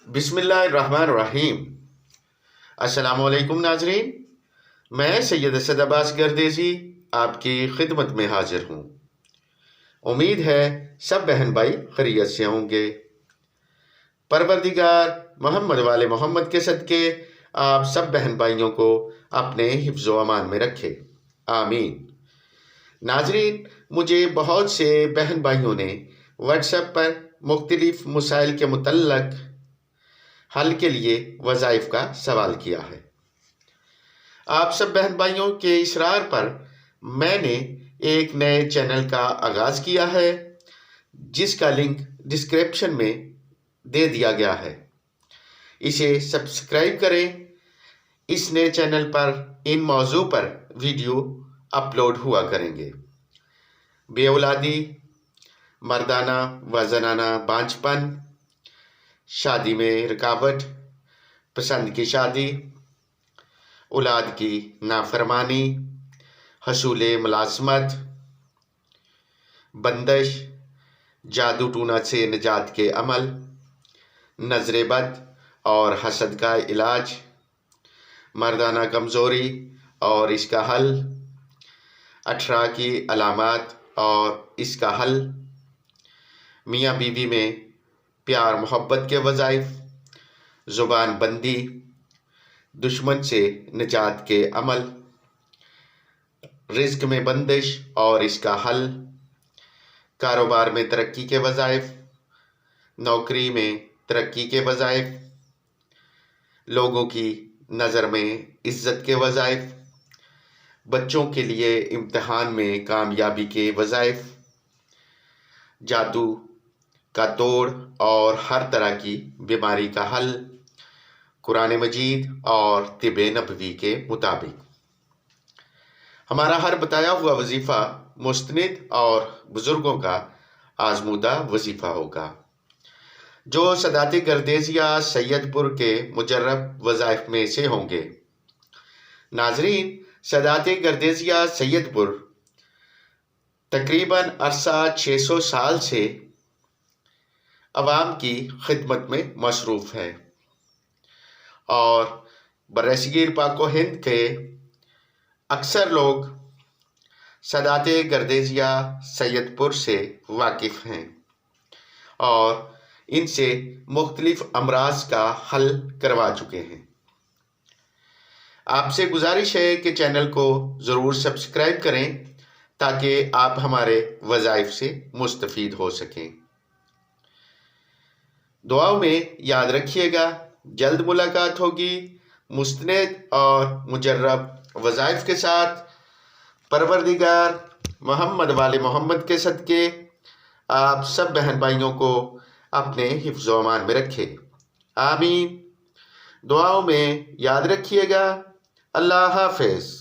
बिस्मिल्लाहिर्रहमानिर्रहीम। अस्सलाम वालेकुम नाजरीन, मैं सैयद असद अब्बास गर्देजी आपकी खिदमत में हाजिर हूँ। उम्मीद है सब बहन भाई खैरियत से होंगे। परवरदिगार मोहम्मद वाले मोहम्मद के सदके आप सब बहन भाइयों को अपने हिफ्ज़ व अमान में रखे, आमीन। नाजरीन, मुझे बहुत से बहन भाइयों ने व्हाट्सएप पर मुख्तलिफ मसाइल के मुतल्लक हल के लिए वज़ाइफ का सवाल किया है। आप सब बहन भाइयों के इसरार पर मैंने एक नए चैनल का आगाज़ किया है, जिसका लिंक डिस्क्रिप्शन में दे दिया गया है। इसे सब्सक्राइब करें। इस नए चैनल पर इन मौजू पर वीडियो अपलोड हुआ करेंगे। बेऔलादी, मर्दाना व ज़नाना बांझपन, शादी में रुकावट, पसंद की शादी, औलाद की नाफरमानी, हसूल मुलाजमत, बंदिश, जादू टूना से निजात के अमल, नज़र बद और हसद का इलाज, मर्दाना कमज़ोरी और इसका हल, 18 की अलामात और इसका हल, मियाँ बीवी में प्यार मोहब्बत के वज़ाइफ, ज़ुबान बंदी, दुश्मन से निजात के अमल, रिज़्क में बंदिश और इसका हल, कारोबार में तरक्की के वज़ाइफ, नौकरी में तरक्की के वज़ाइफ, लोगों की नज़र में इज़्ज़त के वज़ाइफ, बच्चों के लिए इम्तिहान में कामयाबी के वज़ाइफ, जादू का तोड़ और हर तरह की बीमारी का हल, कुरान मजीद और तिब नबवी के मुताबिक। हमारा हर बताया हुआ वजीफ़ा मुस्तनिद और बुज़ुर्गों का आजमूदा वजीफ़ा होगा, जो सदात गर्देजिया सैयदपुर के मुजर्रब वज़ाइफ में से होंगे। नाजरीन, सदात गर्देजिया सैयदपुर तकरीबन अरसा 600 साल से अवाम की खिदमत में मसरूफ़ है और बरसगीर पाको हिंद के अक्सर लोग सदात गर्देजिया सैयदपुर से वाकिफ़ हैं और इनसे मुख्तलिफ अमराज का हल करवा चुके हैं। आपसे गुजारिश है कि चैनल को ज़रूर सब्सक्राइब करें ताकि आप हमारे वज़ाइफ से मुस्तफ़ीद हो सकें। दुआओं में याद रखिएगा। जल्द मुलाकात होगी मुस्तनिद और मुजर्रब वज़ाइफ के साथ। परवरदिगार मोहम्मद वाले मोहम्मद के सदके आप सब बहन भाइयों को अपने हिफ्ज़ व अमान में रखे, आमीन। दुआओं में याद रखिएगा। अल्लाह हाफ़िज़।